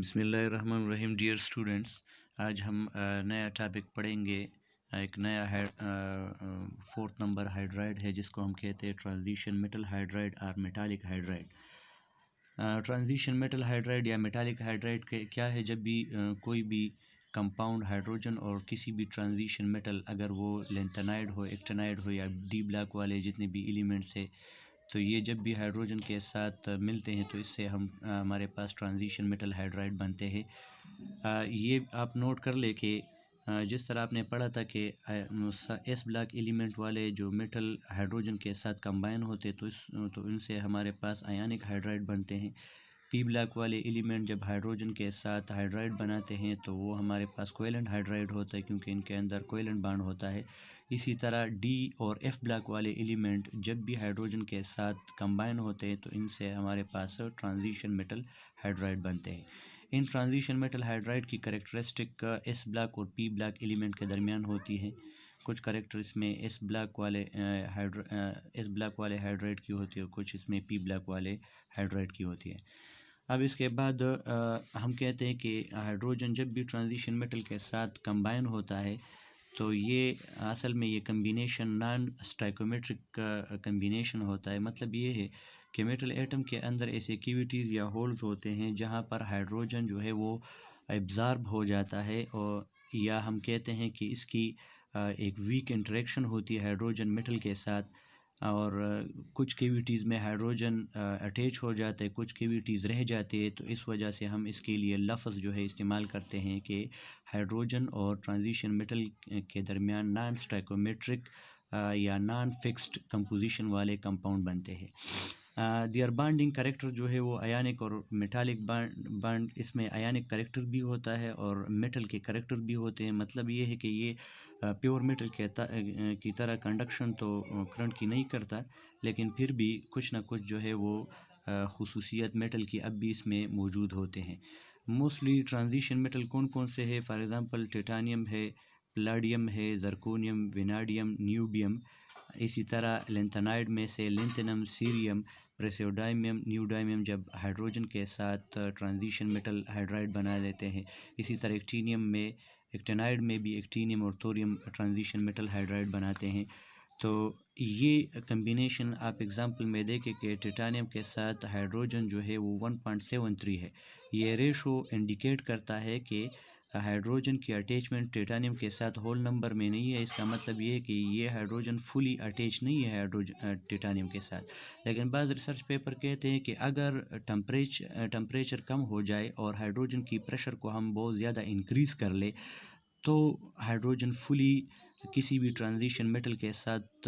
بسم اللہ الرحمن الرحیم. ڈیئر اسٹوڈنٹس، آج ہم نیا ٹاپک پڑھیں گے. ایک نیا فورتھ نمبر ہائیڈرائڈ ہے جس کو ہم کہتے ہیں ٹرانزیشن میٹل ہائیڈرائڈ اور metallic hydride. Transition metal hydride یا میٹالک ہائیڈرائڈ کیا ہے؟ جب بھی کوئی بھی کمپاؤنڈ ہائیڈروجن اور کسی بھی ٹرانزیشن میٹل، اگر وہ لینتھنائڈ ہو، ایکٹینائڈ ہو یا ڈی بلاک والے جتنے بھی ایلیمنٹس ہیں، تو یہ جب بھی ہائیڈروجن کے ساتھ ملتے ہیں تو اس سے ہمارے پاس ٹرانزیشن میٹل ہائیڈرائڈ بنتے ہیں. یہ آپ نوٹ کر لیں کہ جس طرح آپ نے پڑھا تھا کہ ایس بلاک ایلیمنٹ والے جو میٹل ہائیڈروجن کے ساتھ کمبائن ہوتے تو ان سے ہمارے پاس آیانک ہائیڈرائڈ بنتے ہیں. پی بلاک والے ایلیمنٹ جب ہائیڈروجن کے ساتھ ہائیڈرائڈ بناتے ہیں تو وہ ہمارے پاس کویلنٹ ہائیڈرائڈ ہوتا ہے کیونکہ ان کے اندر کویلنٹ بانڈ ہوتا ہے. اسی طرح ڈی اور ایف بلاک والے ایلیمنٹ جب بھی ہائیڈروجن کے ساتھ کمبائن ہوتے ہیں تو ان سے ہمارے پاس ٹرانزیشن میٹل ہائیڈرائڈ بنتے ہیں. ان ٹرانزیشن میٹل ہائیڈرائڈ کی کریکٹرسٹک ایس بلاک اور پی بلاک ایلیمنٹ کے درمیان ہوتی ہے. کچھ کریکٹر اس میں ایس بلاک والے ہائیڈرائڈ کی ہوتی ہے اور کچھ اس میں پی بلاک والے ہائیڈرائڈ کی ہوتی ہے. اب اس کے بعد ہم کہتے ہیں کہ ہائیڈروجن جب بھی ٹرانزیشن میٹل کے ساتھ کمبائن ہوتا ہے تو یہ اصل میں یہ کمبینیشن نان اسٹائکومیٹرک کمبینیشن ہوتا ہے. مطلب یہ ہے کہ میٹل ایٹم کے اندر ایسے کیویٹیز یا ہولز ہوتے ہیں جہاں پر ہائیڈروجن جو ہے وہ ایبزارب ہو جاتا ہے، اور یا ہم کہتے ہیں کہ اس کی ایک ویک انٹریکشن ہوتی ہے ہائیڈروجن میٹل کے ساتھ، اور کچھ کیویٹیز میں ہائیڈروجن اٹیچ ہو جاتے ہیں، کچھ کیویٹیز رہ جاتے ہیں. تو اس وجہ سے ہم اس کے لیے لفظ جو ہے استعمال کرتے ہیں کہ ہائیڈروجن اور ٹرانزیشن میٹل کے درمیان نان اسٹائکومیٹرک یا نان فکسڈ کمپوزیشن والے کمپاؤنڈ بنتے ہیں. دیئر بانڈنگ کریکٹر جو ہے وہ آیانک اور میٹالک بانڈ، اس میں آیانک کریکٹر بھی ہوتا ہے اور میٹل کے کریکٹر بھی ہوتے ہیں. مطلب یہ ہے کہ یہ پیور میٹل کی طرح کنڈکشن تو کرنٹ کی نہیں کرتا، لیکن پھر بھی کچھ نہ کچھ جو ہے وہ خصوصیت میٹل کی اب بھی اس میں موجود ہوتے ہیں. موسٹلی ٹرانزیشن میٹل کون کون سے ہے؟ فار ایگزامپل ٹیٹانیم ہے، پلاڈیم ہے، زرکونیم، ویناڈیم، نیوبیم. اسی طرح لینتھنائڈ میں سے لینتھنم، سیریم، پریسوڈائمیم، نیوڈائمیم جب ہائیڈروجن کے ساتھ ٹرانزیشن میٹل ہائیڈرائڈ بنا لیتے ہیں. اسی طرح ایکٹینائڈ میں بھی ایکٹینیم اور تھوریم ٹرانزیشن میٹل ہائیڈرائڈ بناتے ہیں. تو یہ کمبینیشن آپ ایگزامپل میں دیکھیں کہ ٹیٹانیم کے ساتھ ہائیڈروجن جو ہے وہ 1.73 ہے. یہ ریشو انڈیکیٹ کرتا ہے کہ ہائیڈروجن کی اٹیچمنٹ ٹیٹانیم کے ساتھ ہول نمبر میں نہیں ہے. اس کا مطلب یہ ہے کہ یہ ہائیڈروجن فلی اٹیچ نہیں ہے ٹیٹانیم کے ساتھ. لیکن بعض ریسرچ پیپر کہتے ہیں کہ اگر ٹمپریچر کم ہو جائے اور ہائیڈروجن کی پریشر کو ہم بہت زیادہ انکریز کر لیں تو ہائیڈروجن فلی کسی بھی ٹرانزیشن میٹل کے ساتھ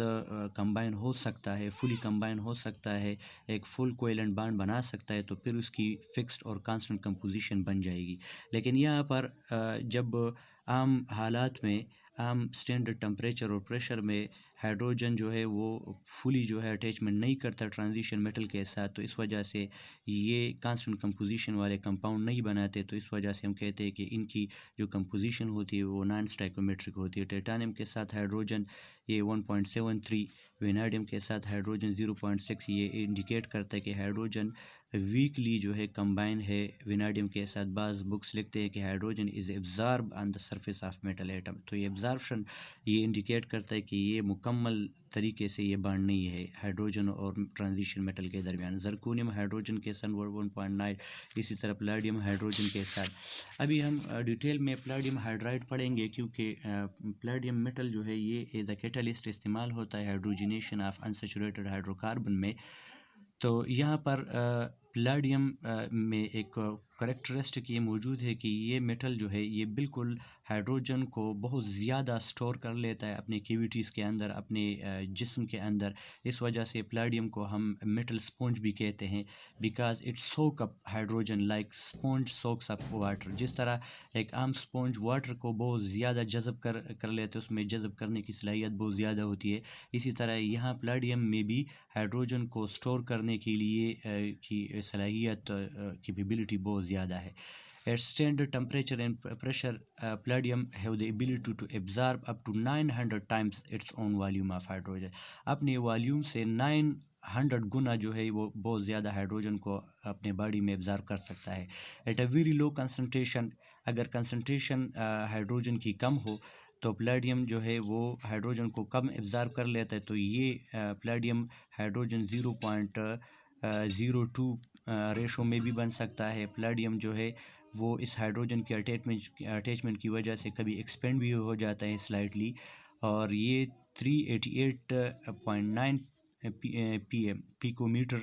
کمبائن ہو سکتا ہے، فلی کمبائن ہو سکتا ہے، ایک فل کویلنٹ بانڈ بنا سکتا ہے، تو پھر اس کی فکسڈ اور کانسٹنٹ کمپوزیشن بن جائے گی. لیکن یہاں پر جب عام حالات میں، عام اسٹینڈرڈ ٹمپریچر اور پریشر میں ہائیڈروجن جو ہے وہ فلی جو ہے اٹیچمنٹ نہیں کرتا ٹرانزیشن میٹل کے ساتھ، تو اس وجہ سے یہ کانسٹنٹ کمپوزیشن والے کمپاؤنڈ نہیں بناتے. تو اس وجہ سے ہم کہتے ہیں کہ ان کی جو کمپوزیشن ہوتی ہے وہ نان اسٹائکومیٹرک ہوتی ہے. ٹیٹانیم کے ساتھ ہائیڈروجن یہ 1.73، ویناڈیم کے ساتھ ہائیڈروجن 0.6. یہ انڈیکیٹ کرتا ہے کہ ہائیڈروجن ویکلی جو ہے کمبائن ہے ویناڈیم کے ساتھ. بعض بکس لکھتے ہیں کہ hydrogen is absorb on the surface of metal atom. تو یہ ایبزارپشن یہ انڈیکیٹ کرتا ہے کہ یہ مکمل طریقے سے یہ بانڈ نہیں ہے ہائیڈروجن اور ٹرانزیشن میٹل کے درمیان. زرکونیم ہائیڈروجن کے ساتھ 1.9، اسی طرح پلاڈیم ہائیڈروجن کے ساتھ. ابھی ہم ڈیٹیل میں پلاڈیم ہائیڈرائڈ پڑھیں گے کیونکہ پلاڈیم میٹل جو ہے یہ ایز اے کیٹالسٹ استعمال ہوتا ہے hydrogenation of unsaturated hydro carbon میں. تو یہاں پر پلاڈیم میں ایک کریکٹرسٹک یہ موجود ہے کہ یہ میٹل جو ہے یہ بالکل ہائیڈروجن کو بہت زیادہ سٹور کر لیتا ہے اپنے کیویٹیز کے اندر، اپنے جسم کے اندر. اس وجہ سے پلاڈیم کو ہم میٹل سپونج بھی کہتے ہیں، بیکاز اٹ سوک اپ ہائیڈروجن لائک سپونج سوکس اپ واٹر. جس طرح ایک عام سپونج واٹر کو بہت زیادہ جذب کر لیتے، اس میں جذب کرنے کی صلاحیت بہت زیادہ ہوتی ہے، اسی طرح یہاں پلاڈیم میں بھی ہائیڈروجن کو سٹور کرنے کے لیے کی صلاحیت، کیپیبلٹی بہت زیادہ ہے. At standard temperature and pressure, palladium have the ability to absorb up to 900 times its own volume of hydrogen. اپنے والیوم سے 100 گنا جو ہے وہ بہت زیادہ ہائیڈروجن کو اپنے باڈی میں ابزارو کر سکتا ہے. At a very low concentration, اگر کنسنٹریشن ہائیڈروجن کی کم ہو تو پلیڈیم جو ہے وہ ہائیڈروجن کو کم ابزارو کر لیتا ہے. تو یہ پلیڈیم ہائیڈروجن 0.02 ریشو میں بھی بن سکتا ہے. پلیڈیم جو ہے وہ اس ہائیڈروجن کے اٹیچمنٹ کی وجہ سے کبھی ایکسپینڈ بھی ہو جاتا ہے سلائٹلی، اور یہ 388.9 پیکو میٹر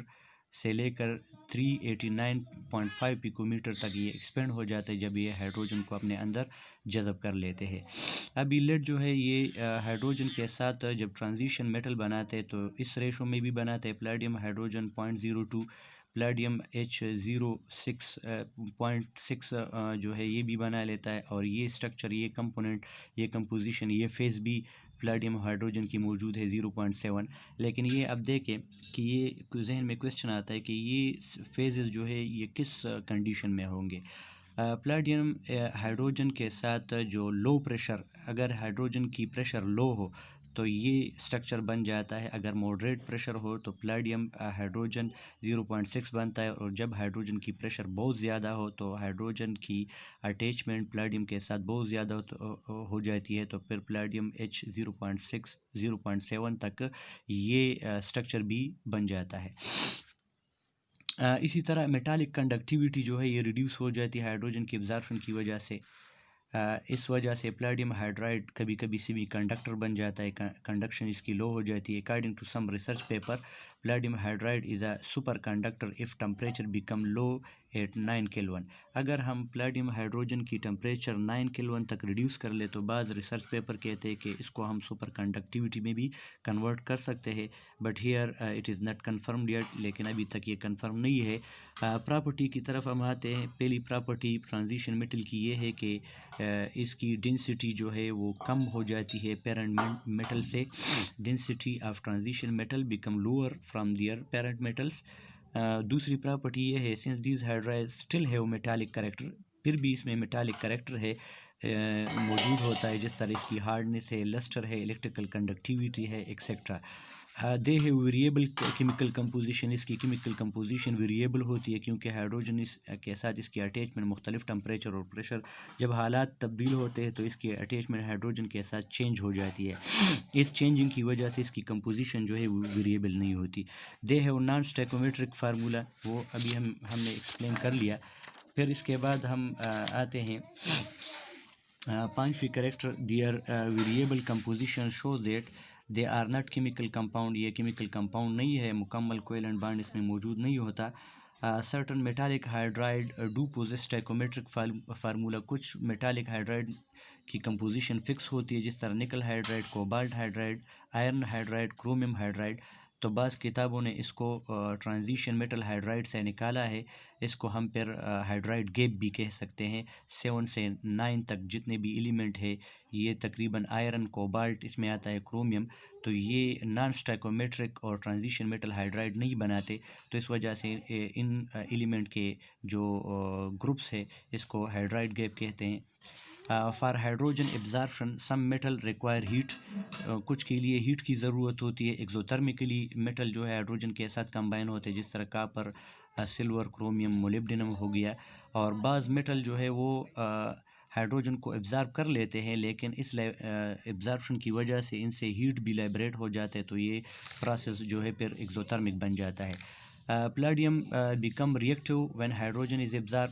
سے لے کر 389.5 پیکو میٹر تک یہ ایکسپینڈ ہو جاتا ہے جب یہ ہائیڈروجن کو اپنے اندر جذب کر لیتے ہیں. اب یہ لیڈ جو ہے یہ ہائیڈروجن کے ساتھ جب ٹرانزیشن میٹل بناتے ہیں تو اس ریشو میں بھی بناتے ہیں. پلیڈیم ہائیڈروجن 0.02، پلیڈیم H0.6 جو ہے یہ بھی بنا لیتا ہے، اور یہ اسٹرکچر، یہ کمپوننٹ، یہ کمپوزیشن، یہ فیز بھی پلیڈیم ہائیڈروجن کی موجود ہے 0.7. لیکن یہ اب دیکھیں کہ یہ ذہن میں کویسچن آتا ہے کہ یہ فیزز جو ہے یہ کس کنڈیشن میں ہوں گے. پلیڈیم ہائیڈروجن کے ساتھ جو لو پریشر، اگر ہائیڈروجن کی پریشر لو ہو تو یہ اسٹرکچر بن جاتا ہے. اگر ماڈریٹ پریشر ہو تو پلیڈیم ہائیڈروجن 0.6 بنتا ہے، اور جب ہائیڈروجن کی پریشر بہت زیادہ ہو تو ہائیڈروجن کی اٹیچمنٹ پلیڈیم کے ساتھ بہت زیادہ ہو جاتی ہے، تو پھر پلیڈیم H0.6 0.7 تک یہ اسٹرکچر بھی بن جاتا ہے. اسی طرح میٹالک کنڈکٹیوٹی جو ہے یہ ریڈیوس ہو جاتی ہے ہائیڈروجن کی ابزارپشن کی وجہ سے. اس وجہ سے پلیڈیم ہائیڈرائڈ کبھی کبھی سیمی کنڈکٹر بن جاتا ہے، کنڈکشن اس کی لو ہو جاتی ہے. According to some research paper, palladium hydride is a superconductor if temperature become low at 9 kelvin. اگر ہم پلیڈیم ہائیڈروجن کی ٹمپریچر 9 کیلون تک ریڈیوس کر لے تو بعض ریسرچ پیپر کہتے ہیں کہ اس کو ہم سپر کنڈکٹیوٹی میں بھی کنورٹ کر سکتے ہیں، but here it is not confirmed yet, لیکن ابھی تک یہ کنفرم نہیں ہے. پراپرٹی کی طرف ہم آتے ہیں. پہلی پراپرٹی ٹرانزیشن میٹل کی یہ ہے کہ اس کی ڈینسٹی جو ہے وہ کم ہو جاتی ہے پیرنٹ میٹل سے. Density of transition metal become lower from their parent metals. دوسری پراپرٹی یہ ہے، since these hydride still have metallic character, پھر بھی اس میں میٹالک کریکٹر ہے موجود ہوتا ہے، جس طرح اس کی ہارڈنس ہے، لسٹر ہے، الیکٹریکل کنڈکٹیوٹی ہے، etcetera. They have variable chemical composition, اس کی کیمیکل کمپوزیشن ویریبل ہوتی ہے کیونکہ ہائیڈروجن کے ساتھ اس کی اٹیچمنٹ مختلف ٹمپریچر اور پریشر، جب حالات تبدیل ہوتے ہیں تو اس کی اٹیچمنٹ ہائیڈروجن کے ساتھ چینج ہو جاتی ہے. اس چینجنگ کی وجہ سے اس کی کمپوزیشن جو ہے وہ ویریبل نہیں ہوتی. دے ہیو نان اسٹیکومیٹرک فارمولا، وہ ابھی ہم نے ایکسپلین کر لیا. پھر اس کے بعد ہم آتے ہیں پانچویں character, their variable composition show that they are not chemical compound. یہ کیمیکل کمپاؤنڈ نہیں ہے، مکمل کویلنٹ بانڈ اس میں موجود نہیں ہوتا. Certain metallic hydride do possess stoichiometric formula, کچھ میٹالک ہائیڈرائڈ کی کمپوزیشن فکس ہوتی ہے، جس طرح nickel hydride, cobalt hydride, iron hydride, chromium hydride. تو بعض کتابوں نے اس کو ٹرانزیشن میٹل ہائیڈرائڈ سے نکالا ہے. اس کو ہم پھر ہائیڈرائڈ گیپ بھی کہہ سکتے ہیں. 7 سے 9 تک جتنے بھی ایلیمنٹ ہے یہ تقریباً آئرن، کوبالٹ، اس میں آتا ہے کرومیم، تو یہ نان اسٹیکومیٹرک اور ٹرانزیشن میٹل ہائیڈرائڈ نہیں بناتے. تو اس وجہ سے ان ایلیمنٹ کے جو گروپس ہے اس کو ہائیڈرائڈ گیپ کہتے ہیں. For hydrogen absorption some metal require heat, کچھ کے لیے ہیٹ کی ضرورت ہوتی ہے. ایکزوترمیکلی میٹل جو ہے ہائیڈروجن کے ساتھ کمبائن ہوتے ہیں، جس طرح کاپر، سلور، کرومیم، مولیبڈینم ہو گیا. اور بعض میٹل جو ہے وہ ہائیڈروجن کو ایبزارب کر لیتے ہیں، لیکن اس ایبزارپشن کی وجہ سے ان سے ہیٹ بھی لائبریٹ ہو جاتے ہیں، تو یہ پروسیس جو ہے پھر ایکزوترمک بن جاتا ہے. Palladium become reactive when hydrogen is absorb.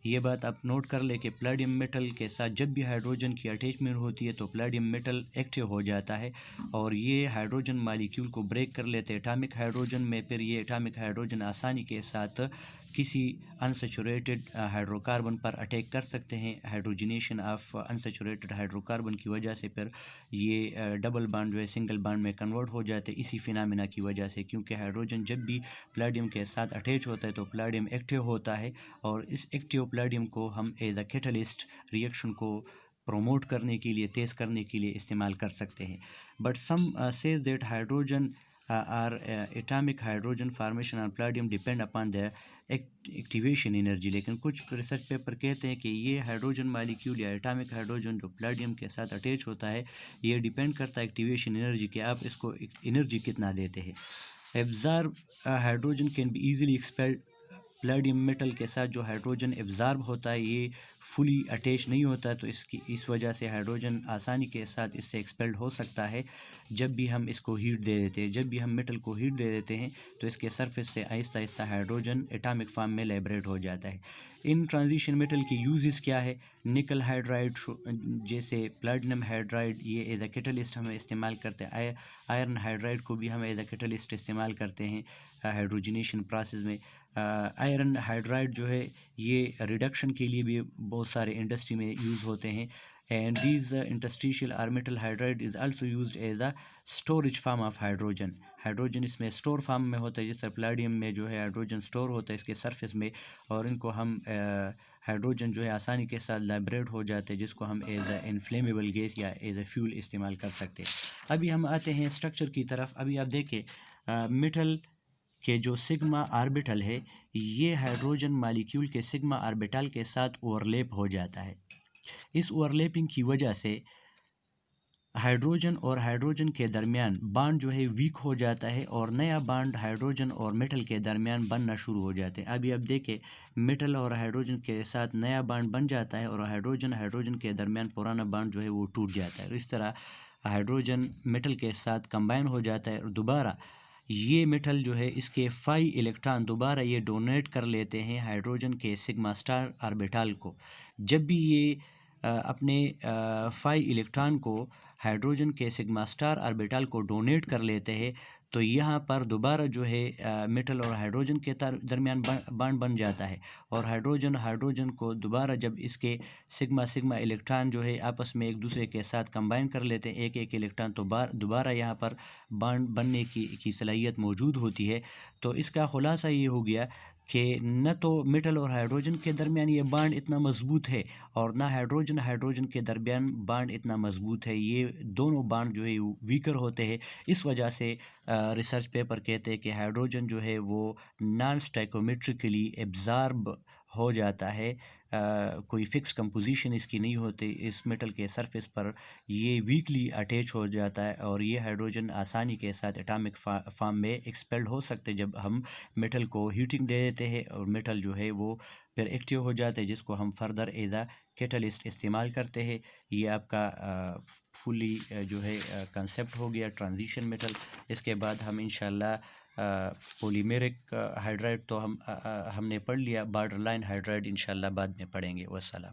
یہ بات آپ نوٹ کر لیں کہ پلیڈیم میٹل کے ساتھ جب بھی ہائیڈروجن کی اٹیچمنٹ ہوتی ہے تو پلیڈیم میٹل ایکٹیو ہو جاتا ہے، اور یہ ہائیڈروجن مالیکیول کو بریک کر لیتے ہیں اٹامک ہائیڈروجن میں. پھر یہ اٹامک ہائیڈروجن آسانی کے ساتھ کسی انسیچوریٹڈ ہائیڈرو کاربن پر اٹیک کر سکتے ہیں. Hydrogenation of unsaturated hydro carbon کی وجہ سے پھر یہ ڈبل بانڈ جو ہے سنگل بانڈ میں کنورٹ ہو جاتے ہیں اسی فینامنا کی وجہ سے، کیونکہ ہائیڈروجن جب بھی پلیڈیم کے ساتھ اٹیچ ہوتا ہے تو پلیڈیم ایکٹیو ہوتا ہے، اور اس ایکٹیو پلیڈیم کو ہم ایز اے کیٹلسٹ ریئیکشن کو پروموٹ کرنے کے لیے، تیز کرنے کے لیے استعمال کر سکتے ہیں. But some says that hydrogen اور atomic hydrogen formation on palladium depend upon the activation energy. لیکن کچھ ریسرچ پیپر کہتے ہیں کہ یہ ہائیڈروجن مالیکیول یا ایٹامک ہائیڈروجن جو پلیڈیم کے ساتھ اٹیچ ہوتا ہے یہ ڈیپینڈ کرتا ہے ایکٹیویشن انرجی، کہ آپ اس کو انرجی کتنا دیتے ہیں. Absorb hydrogen can be easily expelled. Palladium metal کے ساتھ جو ہائیڈروجن ایبزارب ہوتا ہے یہ فلی اٹیچ نہیں ہوتا ہے، تو اس وجہ سے ہائیڈروجن آسانی کے ساتھ اس سے ایکسپیلڈ ہو سکتا ہے جب بھی ہم اس کو ہیٹ دے دیتے ہیں. جب بھی ہم میٹل کو ہیٹ دے دیتے ہیں تو اس کے سرفیس سے آہستہ آہستہ ہائیڈروجن ایٹامک فارم میں لیبریٹ ہو جاتا ہے. ان ٹرانزیشن میٹل کی یوزز کیا ہے؟ نکل ہائیڈرائڈ جیسے پلیٹینم ہائیڈرائڈ یہ ایز اے کیٹلسٹ ہم استعمال کرتے ہیں. آئرن ہائیڈرائڈ کو بھی ہم ایز اے کیٹلسٹ استعمال کرتے ہیں ہائیڈروجنیشن پروسیس میں. آئرن ہائیڈرائڈ جو ہے یہ ریڈکشن کے لیے بھی بہت سارے انڈسٹری میں یوز ہوتے ہیں. And these interstitial or metal hydride is also used as a storage form of hydrogen. Hydrogen اس میں اسٹور فارم میں ہوتا ہے، جس طرح پلیڈیم میں جو ہے ہائیڈروجن اسٹور ہوتا ہے اس کے سرفیس میں، اور ان کو ہم ہائیڈروجن جو ہے آسانی کے ساتھ لیبریٹ ہو جاتے ہیں جس کو ہم ایز اے انفلیمیبل گیس یا ایز اے فیول استعمال کر سکتے ہیں. ابھی ہم آتے ہیں اسٹرکچر کی طرف. ابھی آپ دیکھیں میٹل کہ جو سگما آربیٹل ہے یہ ہائیڈروجن مالیکیول کے سگما آربیٹل کے ساتھ اوورلیپ ہو جاتا ہے. اس اوورلیپنگ کی وجہ سے ہائیڈروجن اور ہائیڈروجن کے درمیان بانڈ جو ہے ویک ہو جاتا ہے اور نیا بانڈ ہائیڈروجن اور میٹل کے درمیان بننا شروع ہو جاتے ہیں. ابھی اب دیکھیں میٹل اور ہائیڈروجن کے ساتھ نیا بانڈ بن جاتا ہے اور ہائیڈروجن کے درمیان پرانا بانڈ جو ہے وہ ٹوٹ جاتا ہے. اس طرح ہائیڈروجن میٹل کے ساتھ کمبائن ہو جاتا ہے اور دوبارہ یہ میٹل جو ہے اس کے 5 الیکٹران دوبارہ یہ ڈونیٹ کر لیتے ہیں ہائیڈروجن کے سگما اسٹار آربیٹال کو. جب بھی یہ اپنے 5 الیکٹران کو ہائیڈروجن کے سگما اسٹار آربیٹال کو ڈونیٹ کر لیتے ہیں تو یہاں پر دوبارہ جو ہے میٹل اور ہائیڈروجن کے درمیان بانڈ بن جاتا ہے اور ہائیڈروجن کو دوبارہ جب اس کے سگما الیکٹران جو ہے آپس میں ایک دوسرے کے ساتھ کمبائن کر لیتے ہیں ایک الیکٹران، تو دوبارہ یہاں پر بانڈ بننے کی صلاحیت موجود ہوتی ہے. تو اس کا خلاصہ یہ ہو گیا کہ نہ تو میٹل اور ہائیڈروجن کے درمیان یہ بانڈ اتنا مضبوط ہے اور نہ ہائیڈروجن کے درمیان بانڈ اتنا مضبوط ہے. یہ دونوں بانڈ جو ہے ویکر ہوتے ہیں. اس وجہ سے ریسرچ پیپر کہتے ہیں کہ ہائیڈروجن جو ہے وہ نان اسٹیکومیٹرکلی ایبزارب ہو جاتا ہے، کوئی فکس کمپوزیشن اس کی نہیں ہوتی اس میٹل کے سرفیس پر، یہ ویکلی اٹیچ ہو جاتا ہے اور یہ ہائیڈروجن آسانی کے ساتھ ایٹامک فارم میں ایکسپیلڈ ہو سکتے جب ہم میٹل کو ہیٹنگ دے دیتے ہیں اور میٹل جو ہے وہ پھر ایکٹیو ہو جاتے ہیں جس کو ہم فردر ایز اے کیٹلسٹ استعمال کرتے ہیں. یہ آپ کا فلی جو ہے کنسیپٹ ہو گیا ٹرانزیشن میٹل. اس کے بعد ہم انشاءاللہ پولیمیرک ہائیڈرائڈ تو ہم نے پڑھ لیا، بارڈر لائن ہائیڈرائڈ انشاءاللہ بعد میں پڑھیں گے. والسلام.